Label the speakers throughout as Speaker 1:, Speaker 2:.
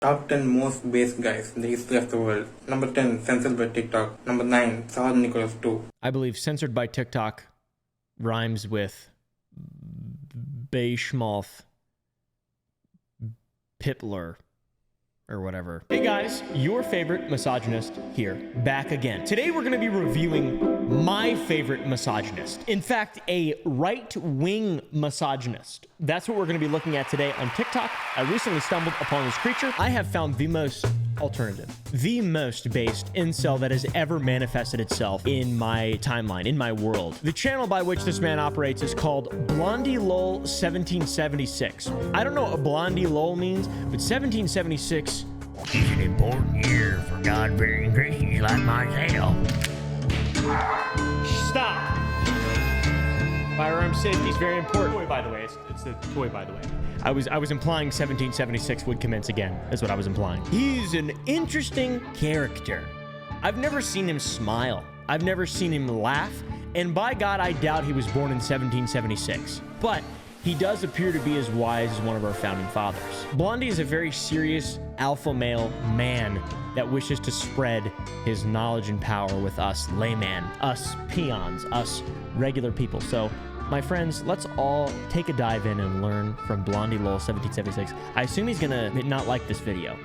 Speaker 1: Top 10 most based guys in the history of the world. Number 10, censored by TikTok. Number 9, Saad Nicholas 2.
Speaker 2: I believe censored by TikTok rhymes with Beischmalth Pitler or whatever. Hey guys, your favorite misogynist here, back again. Today we're going to be reviewing my favorite misogynist. In fact, a right-wing misogynist. That's what we're going to be looking at today on TikTok. I recently stumbled upon this creature. I have found the most alternative, the most based incel that has ever manifested itself in my timeline, in my world. The channel by which this man operates is called Blondie Lol 1776. I don't know what Blondie Lol means, but 1776
Speaker 3: is an important year for God-fearing Christians like myself.
Speaker 2: Stop! Firearm safety is very important. Toy, by the way. It's the toy, by the way. I was implying 1776 would commence again. That's what I was implying. He's an interesting character. I've never seen him smile. I've never seen him laugh. And by God, I doubt he was born in 1776. But he does appear to be as wise as one of our founding fathers. Blondie is a very serious alpha male man that wishes to spread his knowledge and power with us layman, us peons, us regular people. So, my friends, let's all take a dive in and learn from Blondie Lol 1776. I assume he's gonna not like this video,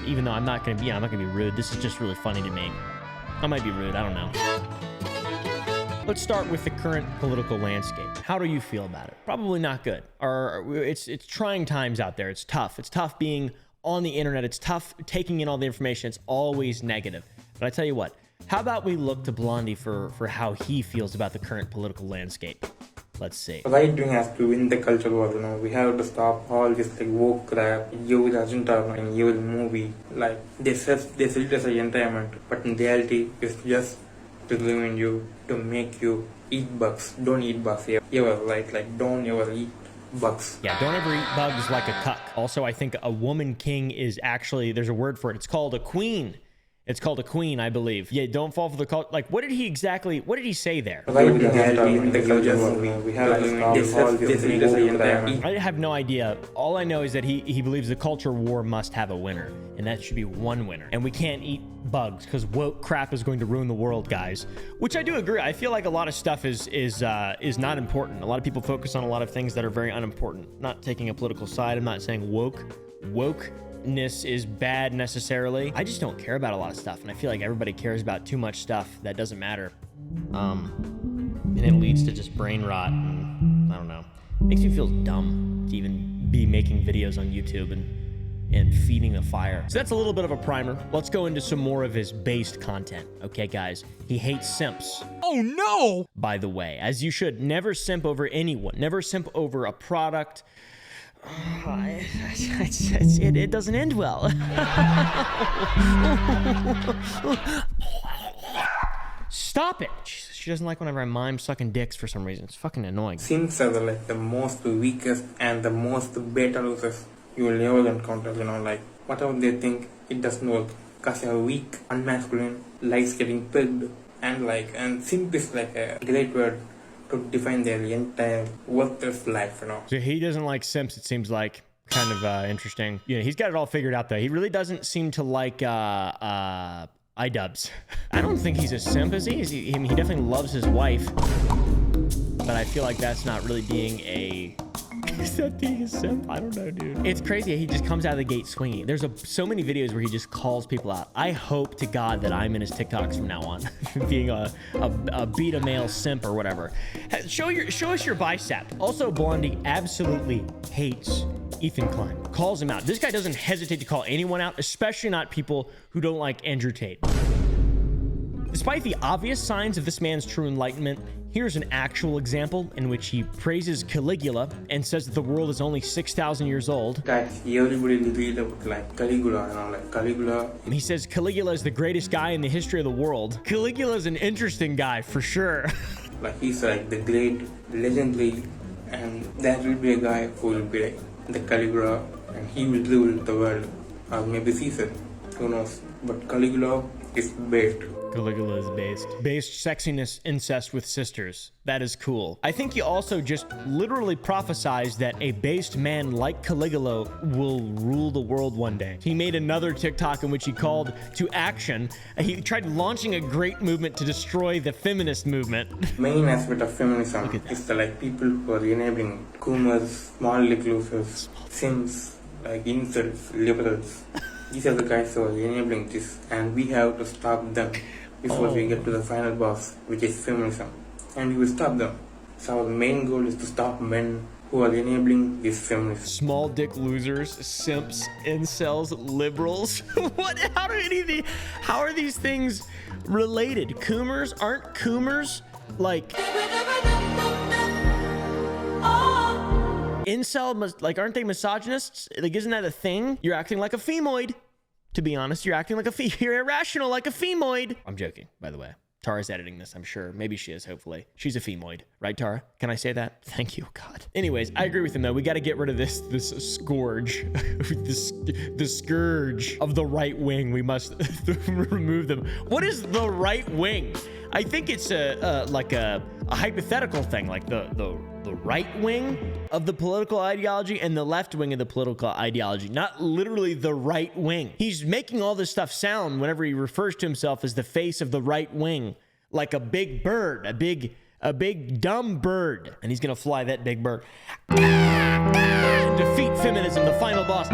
Speaker 2: even though I'm not gonna be rude. This is just really funny to me. I might be rude, I don't know. Let's start with the current political landscape. How do you feel about it? Probably not good. It's trying times out there. It's tough. It's tough being on the internet. It's tough taking in all the information. It's always negative. But I tell you what, how about we look to Blondie for how he feels about the current political landscape? Let's see.
Speaker 1: Right wing has to win the culture war, we have to stop all this like woke crap, evil agenda and evil movie. Like they sell it as an entertainment, but in reality it's just to ruin you, to make you eat bugs. Don't eat bugs ever, like don't ever eat bugs.
Speaker 2: Yeah, don't ever eat bugs like a cuck. Also, I think a woman king is actually, there's a word for it. It's called a queen. It's called a queen, I believe. Yeah, don't fall for the cult. Like, what did he say there?
Speaker 1: I
Speaker 2: have no idea. All I know is that he believes the culture war must have a winner, and that should be one winner. And we can't eat bugs because woke crap is going to ruin the world, guys. Which I do agree. I feel like a lot of stuff is not important. A lot of people focus on a lot of things that are very unimportant. Not taking a political side. I'm not saying wokeness is bad necessarily. I just don't care about a lot of stuff, and I feel like everybody cares about too much stuff that doesn't matter. And it leads to just brain rot, and I don't know. It makes me feel dumb to even be making videos on YouTube and feeding the fire. So that's a little bit of a primer. Let's go into some more of his based content. Okay, guys. He hates simps.
Speaker 3: Oh no!
Speaker 2: By the way, as you should. Never simp over anyone. Never simp over a product. It doesn't end well. Stop it. Jesus, she doesn't like whenever I mime sucking dicks for some reason. It's fucking annoying.
Speaker 1: Simps are the most weakest and the most beta losers you will ever encounter, like whatever they think, it doesn't work because you're weak, unmasculine, likes getting pegged, and simp is like a great word to define their entire worthless life,
Speaker 2: So he doesn't like simps, it seems like. Kind of interesting. Yeah, he's got it all figured out though. He really doesn't seem to like iDubbbz. I don't think he's a simp, is he? He definitely loves his wife. But I feel like that's not really being a... Is that being a simp? I don't know, dude. It's crazy. He just comes out of the gate swinging. There's so many videos where he just calls people out. I hope to God that I'm in his TikToks from now on, being a beta male simp or whatever. Show us your bicep. Also, Blondie absolutely hates Ethan Klein. Calls him out. This guy doesn't hesitate to call anyone out, especially not people who don't like Andrew Tate. Despite the obvious signs of this man's true enlightenment, here's an actual example in which he praises Caligula and says that the world is only 6,000 years old.
Speaker 1: Guys, everybody will read about Caligula, Caligula.
Speaker 2: He says Caligula is the greatest guy in the history of the world. Caligula is an interesting guy, for sure.
Speaker 1: He's the great, legendary, and there will be a guy who will be the Caligula, and he will rule the world. Or maybe Caesar, who knows. But Caligula is based.
Speaker 2: Caligula is based sexiness, incest with sisters. That is cool. I think he also just literally prophesized that a based man like Caligula will rule the world one day. He made another TikTok in which he called to action. He tried launching a great movement to destroy the feminist movement.
Speaker 1: Main aspect of feminism is the like people who are enabling coomers, small recluses, simps, like incels, liberals. These are the guys who are enabling this, and we have to stop them before we get to the final boss, which is feminism. And we will stop them. So our main goal is to stop men who are enabling this feminism.
Speaker 2: Small dick losers, simps, incels, liberals. What? How are these things related? Coomers? Aren't coomers like incel? Like, aren't they misogynists? Like, isn't that a thing? You're acting like a femoid. To be honest, you're acting like you're irrational like a femoid. I'm joking, by the way. Tara's editing this, I'm sure. Maybe she is, hopefully. She's a femoid. Right, Tara? Can I say that? Thank you, God. Anyways, I agree with him, though. We got to get rid of this scourge. the scourge of the right wing. We must remove them. What is the right wing? I think it's like a hypothetical thing, like the right wing of the political ideology and the left wing of the political ideology, not literally the right wing. He's making all this stuff sound whenever he refers to himself as the face of the right wing, like a big bird, a big dumb bird, and he's gonna fly that big bird. Defeat feminism, the final boss.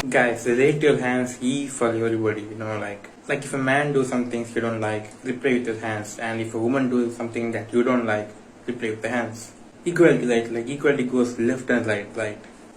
Speaker 1: Guys, raise your hands E for everybody, you know, like if a man do some things you don't like, reply with your hands, and if a woman do something that you don't like, reply with the hands. Equality, right? Like equality goes left and right.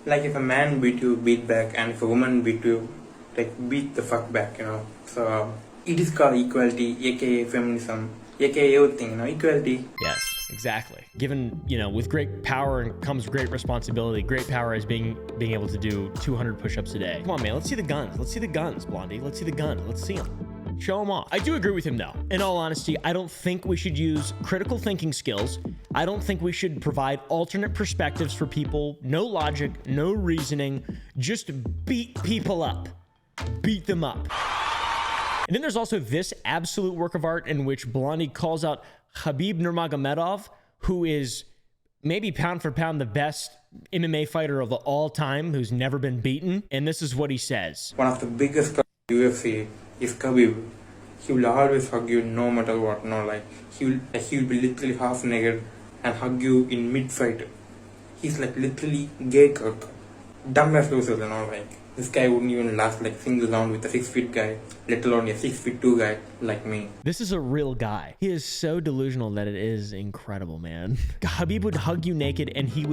Speaker 1: Like if a man beat you, beat back, and if a woman beat you, like beat the fuck back, you know. So it is called equality, aka feminism, aka everything, you know, equality.
Speaker 2: Yes, exactly. Given, you know, with great power comes great responsibility. Great power is being able to do 200 push-ups a day. Come on, man, let's see the guns. Let's see the guns, Blondie. Let's see the gun. Let's see them. Show them off. I do agree with him, though. In all honesty, I don't think we should use critical thinking skills. I don't think we should provide alternate perspectives for people. No logic, no reasoning. Just beat people up. Beat them up. And then there's also this absolute work of art in which Blondie calls out Khabib Nurmagomedov, who is maybe pound for pound the best MMA fighter of all time, who's never been beaten. And this is what he says.
Speaker 1: One of the biggest UFC is Khabib. He will always hug you no matter what. No, like he will be literally half naked and hug you in mid-fight. He's like literally gay cuck. Dumbass losers, you know, like this guy wouldn't even last like single round with a 6 feet guy, let alone a 6'2" guy like me.
Speaker 2: This is a real guy. He is so delusional that it is incredible, man. Khabib would hug you naked and he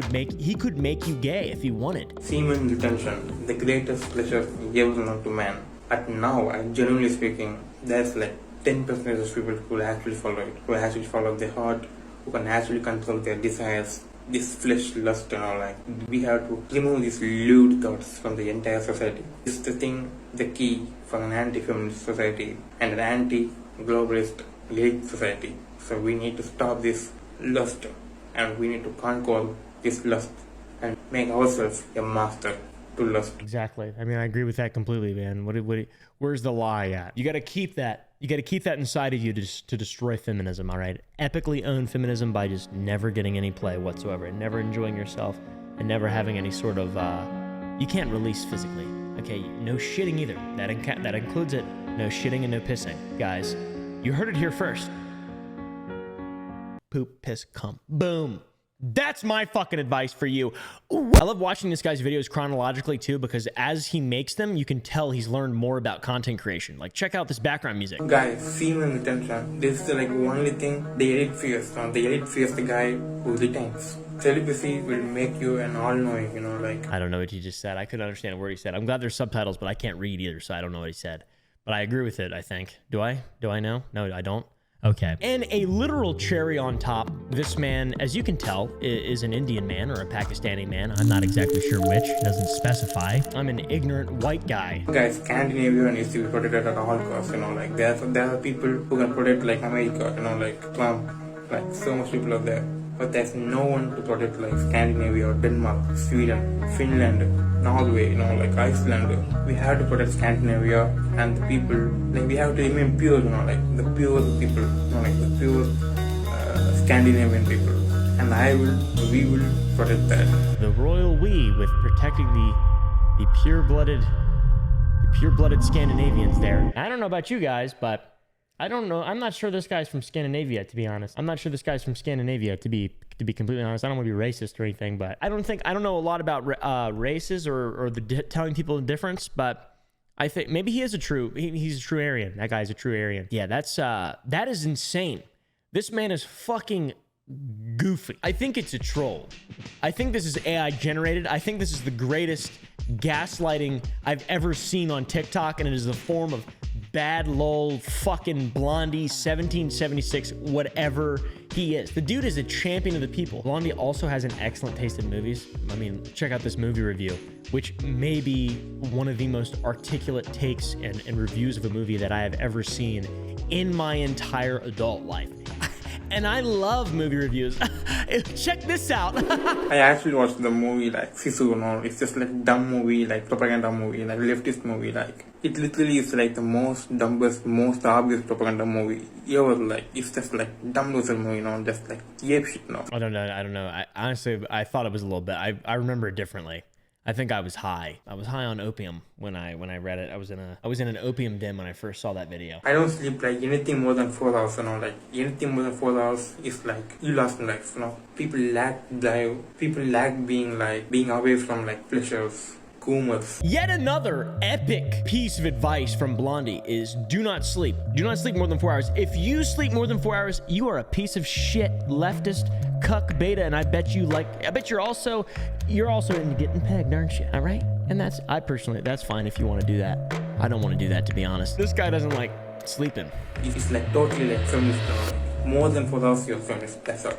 Speaker 2: could make you gay if he wanted.
Speaker 1: Semen retention, the greatest pleasure ever known to man. But now, genuinely speaking, there's like 10% of people who actually follow it, who actually follow their heart, who can actually control their desires, this flesh lust and all. Like we have to remove these lewd thoughts from the entire society. This is the thing, the key for an anti-feminist society and an anti-globalist elite society. So we need to stop this lust, and we need to conquer this lust and make ourselves a master to lust.
Speaker 2: Exactly. I mean, I agree with that completely, man. Where's the lie at? You got to keep that. You got to keep that inside of you to destroy feminism, all right? Epically own feminism by just never getting any play whatsoever, and never enjoying yourself, and never having any sort of, you can't release physically. Okay, no shitting either. That includes it. No shitting and no pissing. Guys, you heard it here first. Poop, piss, cum. Boom. That's my fucking advice for you. Ooh. I love watching this guy's videos chronologically too, because as he makes them, you can tell he's learned more about content creation. Like, check out this background music.
Speaker 1: Guys, semen retention. This is the only thing the elite fears. The elite fears the guy who retains. Celibacy will make you an all-knowing, you know, like. I
Speaker 2: don't know what he just said. I couldn't understand a word he said. I'm glad there's subtitles, but I can't read either, so I don't know what he said. But I agree with it, I think. Do I? Do I know? No, I don't. Okay. And a literal cherry on top, this man, as you can tell, is an Indian man or a Pakistani man. I'm not exactly sure which. It doesn't specify. I'm an ignorant white guy.
Speaker 1: Guys, Scandinavia needs to be protected at all costs, you know, like there are people who can protect like America, you know, like Trump, like so much people out there. But there's no one to protect like Scandinavia or Denmark, Sweden, Finland, Norway, like Iceland. We have to protect Scandinavia and the people. Like we have to remain pure, like the pure people, like the pure Scandinavian people. And we will protect that.
Speaker 2: The royal we with protecting the pure-blooded Scandinavians there. I don't know about you guys, but I don't know. I'm not sure this guy's from Scandinavia, to be honest. I'm not sure this guy's from Scandinavia, to be completely honest. I don't want to be racist or anything, but I don't know a lot about races or telling people the difference, but I think maybe he's a true Aryan. That guy's a true Aryan. Yeah, that is insane. This man is fucking goofy. I think it's a troll. I think this is AI generated. I think this is the greatest gaslighting I've ever seen on TikTok, and it is the form of bad lol fucking Blondie 1776 whatever he is. The dude is a champion of the people. Blondie also has an excellent taste in movies. I mean, check out this movie review, which may be one of the most articulate takes and reviews of a movie that I have ever seen in my entire adult life. And I love movie reviews. Check this out.
Speaker 1: I actually watched the movie like Sisu, it's just like dumb movie, like propaganda movie, like leftist movie. Like it literally is like the most dumbest, most obvious propaganda movie ever. Like it's just like dumb loser movie, just like yep shit.
Speaker 2: I don't know. I honestly thought it was a little bit. I remember it differently. I think I was high. I was high on opium when I read it. I was in an opium den when I first saw that video.
Speaker 1: I don't sleep like anything more than 4 hours, like anything more than 4 hours is like you lost life, People lack drive. People lack being away from like pleasures.
Speaker 2: Yet another epic piece of advice from Blondie is do not sleep. Do not sleep more than 4 hours. If you sleep more than 4 hours, you are a piece of shit leftist cuck beta, and I bet you're also into getting pegged, aren't you? All right? And that's fine if you want to do that. I don't want to do that, to be honest. This guy doesn't like sleeping.
Speaker 1: It's like totally like feminist. More than 4 hours you're feminist. That's all.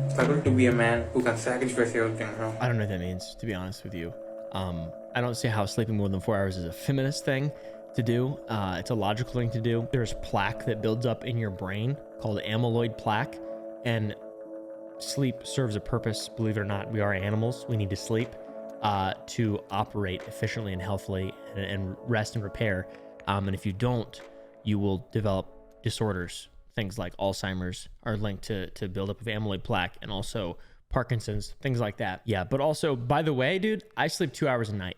Speaker 1: Struggle to be a man who can sacrifice everything.
Speaker 2: I don't know what that means, to be honest with you. I don't see how sleeping more than 4 hours is a feminist thing to do. It's a logical thing to do. There's plaque that builds up in your brain called amyloid plaque, and sleep serves a purpose. Believe it or not, we are animals. We need to sleep to operate efficiently and healthily and rest and repair. And if you don't, you will develop disorders. Things like Alzheimer's are linked to buildup of amyloid plaque, and also Parkinson's, things like that. Yeah, but also, by the way, dude, I sleep 2 hours a night.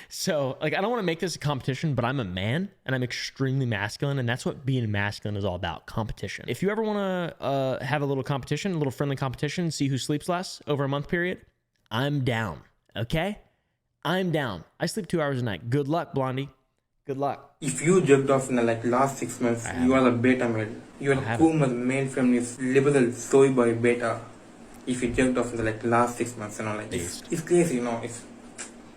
Speaker 2: So, like, I don't want to make this a competition, but I'm a man, and I'm extremely masculine, and that's what being masculine is all about, competition. If you ever want to have a little competition, a little friendly competition, see who sleeps less over a month period, I'm down, okay? I'm down. I sleep 2 hours a night. Good luck, Blondie. Good luck.
Speaker 1: If you jerked off in the last 6 months, you are a beta male. You are a boomer, male feminist, liberal, soy boy beta. If you jerked off in the last 6 months, it's crazy,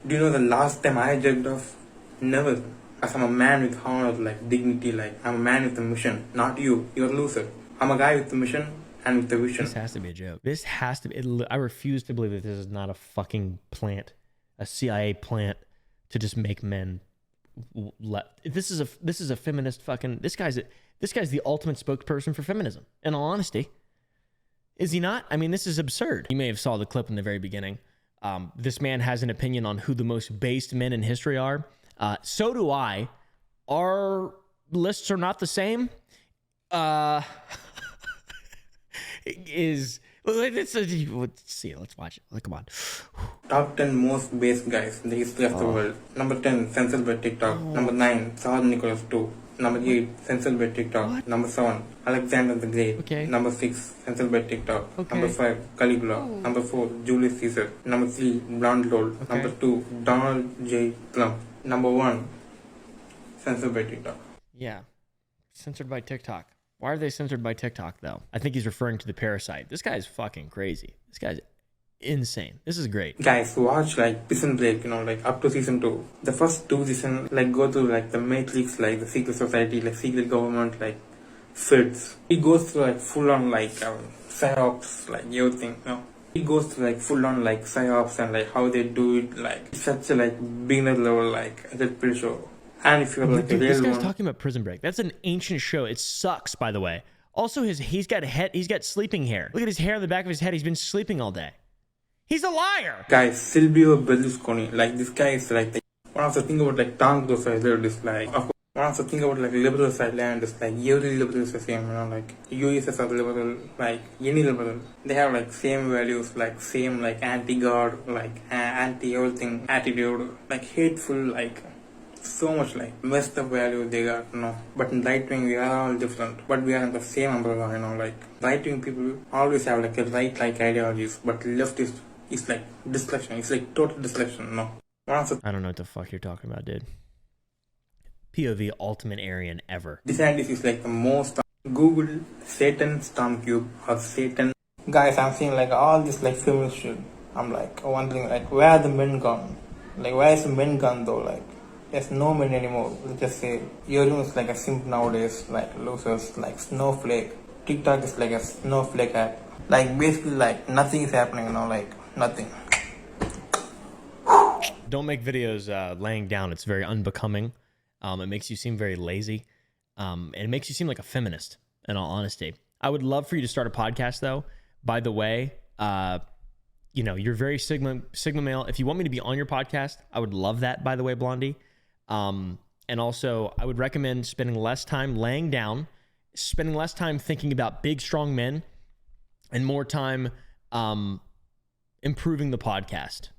Speaker 1: do you know the last time I jerked off? Never. As I'm a man with honor, dignity, I'm a man with a mission. Not you. You're a loser. I'm a guy with a mission and with a vision.
Speaker 2: This has to be a joke. This has to be. I refuse to believe that this is not a fucking plant, a CIA plant to just make men. This is a feminist fucking. This guy's the ultimate spokesperson for feminism. In all honesty, is he not? I mean, this is absurd. You may have saw the clip in the very beginning. This man has an opinion on who the most based men in history are. So do I. Our lists are not the same. Let's see. Let's watch it. Come on.
Speaker 1: Top 10 most based guys in the history of the world. Number 10, censored by TikTok. Number 9, Tsar Nicholas II. Number 8, censored by TikTok.
Speaker 2: What?
Speaker 1: Number 7, Alexander the Great.
Speaker 2: Okay.
Speaker 1: Number 6, censored by TikTok.
Speaker 2: Okay.
Speaker 1: Number 5, Caligula. Number 4, Julius Caesar. Number 3, Blondie.
Speaker 2: Okay.
Speaker 1: Number 2, Donald J. Trump. Number 1, censored by TikTok.
Speaker 2: Yeah, censored by TikTok. Why are they censored by TikTok, though? I think he's referring to the parasite. This guy's fucking crazy. This guy's insane. This is great.
Speaker 1: Guys, watch Prison Break, up to season 2. The first 2 seasons, go through the Matrix, the secret society, secret government, feds. He goes through full on psyops, everything, He goes through full on psyops and how they do it, it's such a beginner level Red Pill show. And if you're
Speaker 2: Dude,
Speaker 1: a real
Speaker 2: this guy's
Speaker 1: one,
Speaker 2: talking about Prison Break. That's an ancient show. It sucks, by the way. Also, he's got sleeping hair. Look at his hair on the back of his head. He's been sleeping all day. He's a liar.
Speaker 1: Guys, Silvio Berlusconi, like this guy is like one of the thing about like Tom Cruise I learned is like of course, one of the thing about like liberal side land is like every liberal is the same, like USS are liberal, like any liberal. They have like same values, like same like anti-God, like anti everything attitude, like hateful, like so much like messed up value they got, But in right wing we are all different, but we are in the same umbrella, like right wing people always have like a right like ideologies, but left is like destruction. It's like total destruction,
Speaker 2: I don't know what the fuck you're talking about, dude. POV ultimate Aryan ever.
Speaker 1: DeSantis is like the most. Google Satan Stormcube or Satan. Guys, I'm seeing like all this like feminist shit. I'm like wondering like where are the men gone? Like where is the men gone though? Like there's no men anymore. Let's just say everyone's like a simp nowadays, like losers, like snowflake. TikTok is like a snowflake app. Like basically like nothing is happening, like nothing.
Speaker 2: Don't make videos laying down. It's very unbecoming. It makes you seem very lazy. And it makes you seem like a feminist, in all honesty. I would love for you to start a podcast, though. By the way, you're very Sigma male. If you want me to be on your podcast, I would love that, by the way, Blondie. And also, I would recommend spending less time laying down, spending less time thinking about big, strong men, and more time improving the podcast.